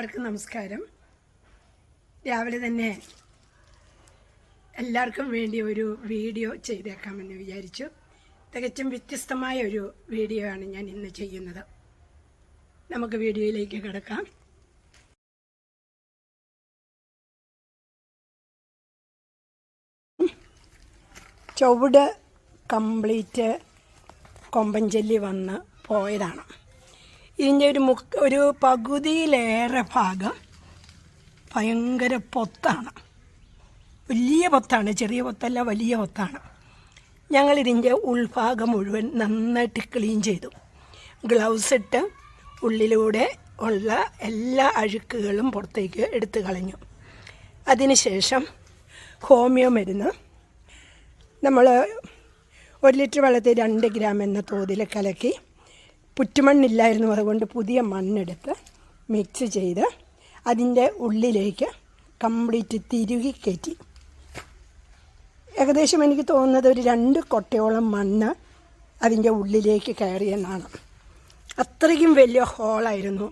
എല്ലാവർക്കും നമസ്കാരം. രാവിലെ തന്നെ എല്ലാവർക്കും വേണ്ടി ഒരു വീഡിയോ ചെയ്തേക്കാമെന്ന് വിചാരിച്ചു. തികച്ചും വ്യത്യസ്തമായ ഒരു വീഡിയോ ആണ് ഞാൻ ഇന്ന് ചെയ്യുന്നത്. നമുക്ക് വീഡിയോയിലേക്ക് കിടക്കാം. ചുവട് കംപ്ലീറ്റ് കൊമ്പൻചെല്ലി വന്ന് പോയതാണ്. ഇതിൻ്റെ ഒരു പകുതിയിലേറെ ഭാഗം ഭയങ്കര പൊത്താണ്. വലിയ പൊത്താണ്, ചെറിയ പൊത്തല്ല, വലിയ പൊത്താണ്. ഞങ്ങളിതിൻ്റെ ഉൾഭാഗം മുഴുവൻ നന്നായിട്ട് ക്ലീൻ ചെയ്തു. ഗ്ലൗസ് ഇട്ട് ഉള്ളിലൂടെ ഉള്ള എല്ലാ അഴുക്കുകളും പുറത്തേക്ക് എടുത്തു കളഞ്ഞു. അതിനുശേഷം ഹോമിയോ മരുന്ന് നമ്മൾ 1 ലിറ്റർ വെള്ളത്തിൽ 2 ഗ്രാം എന്ന തോതിൽ കലക്കി, പുറ്റുമണ്ണില്ലായിരുന്നു, അതുകൊണ്ട് പുതിയ മണ്ണെടുത്ത് മിക്സ് ചെയ്ത് അതിൻ്റെ ഉള്ളിലേക്ക് കംപ്ലീറ്റ് തിരുകി കയറ്റി. ഏകദേശം എനിക്ക് തോന്നുന്നത് ഒരു 2 കൊട്ടയോളം മണ്ണ് അതിൻ്റെ ഉള്ളിലേക്ക് കയറിയെന്നാണ്. അത്രയ്ക്കും വലിയ ഹോളായിരുന്നു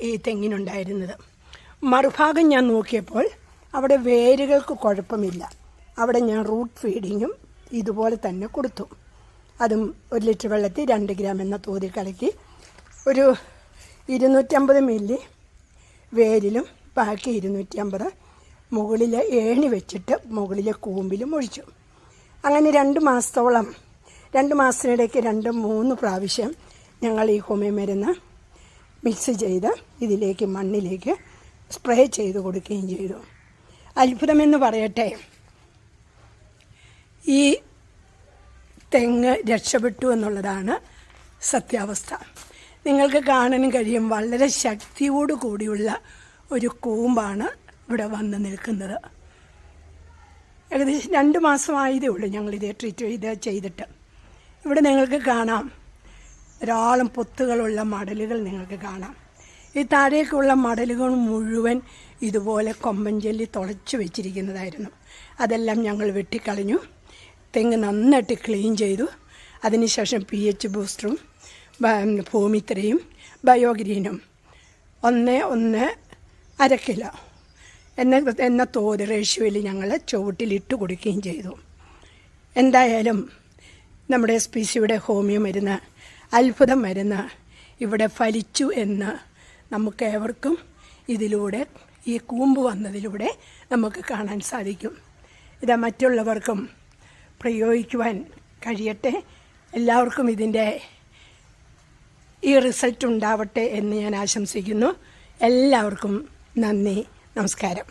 ഈ തെങ്ങിനുണ്ടായിരുന്നത്. മറുഭാഗം ഞാൻ നോക്കിയപ്പോൾ അവിടെ വേരുകൾക്ക് കുഴപ്പമില്ല. അവിടെ ഞാൻ റൂട്ട് ഫീഡിങ്ങും ഇതുപോലെ തന്നെ കൊടുത്തു. അതും 1 ലിറ്റർ വെള്ളത്തിൽ 2 ഗ്രാം എന്ന തോതിൽ കലക്കി ഒരു 250 മില്ലി വേരിലും ബാക്കി 250 മുകളിലെ ഏണി വെച്ചിട്ട് മുകളിലെ കൂമ്പിലും ഒഴിച്ചു. അങ്ങനെ 2 മാസത്തോളം 2 മാസത്തിനിടയ്ക്ക് 2-3 പ്രാവശ്യം ഞങ്ങൾ ഈ ഹോമിയോ മരുന്ന് മിക്സ് ചെയ്ത് ഇതിലേക്ക് മണ്ണിലേക്ക് സ്പ്രേ ചെയ്ത് കൊടുക്കുകയും ചെയ്തു. അത്ഭുതമെന്ന് പറയട്ടെ, ഈ തെങ്ങ് രക്ഷപ്പെട്ടു എന്നുള്ളതാണ് സത്യാവസ്ഥ. നിങ്ങൾക്ക് കാണാനും കഴിയും, വളരെ ശക്തിയോട് കൂടിയുള്ള ഒരു കൂമ്പാണ് ഇവിടെ വന്ന് നിൽക്കുന്നത്. ഏകദേശം 2 മാസമായതേ ഉള്ളൂ ഞങ്ങളിത് ട്രീറ്റ് ചെയ്തിട്ട്. ഇവിടെ നിങ്ങൾക്ക് കാണാം ധാരാളം പൊത്തുകളുള്ള മടലുകൾ നിങ്ങൾക്ക് കാണാം. ഈ താഴേക്കുള്ള മടലുകൾ മുഴുവൻ ഇതുപോലെ കൊമ്പൻചെല്ലി തുളച്ചു വെച്ചിരിക്കുന്നതായിരുന്നു. അതെല്ലാം ഞങ്ങൾ വെട്ടിക്കളഞ്ഞു. തെങ്ങ് നന്നായിട്ട് ക്ലീൻ ചെയ്തു. അതിനുശേഷം pH ബൂസ്റ്ററും ഭൂമിത്രയും ബയോഗ്രീനും 1.5 കിലോ എന്ന തോത് റേഷ്യോയിൽ ഞങ്ങൾ ചുവട്ടിലിട്ട് കൊടുക്കുകയും ചെയ്തു. എന്തായാലും നമ്മുടെ SPCയുടെ ഹോമിയോ മരുന്ന്, അത്ഭുതം മരുന്ന് ഇവിടെ ഫലിച്ചു എന്ന് നമുക്കേവർക്കും ഇതിലൂടെ, ഈ കൂമ്പ് വന്നതിലൂടെ നമുക്ക് കാണാൻ സാധിക്കും. ഇത് മറ്റുള്ളവർക്കും പ്രയോഗിക്കുവാൻ കഴിയട്ടെ. എല്ലാവർക്കും ഇതിൻ്റെ ഈ റിസൾട്ട് ഉണ്ടാവട്ടെ എന്ന് ഞാൻ ആശംസിക്കുന്നു. എല്ലാവർക്കും നന്ദി, നമസ്കാരം.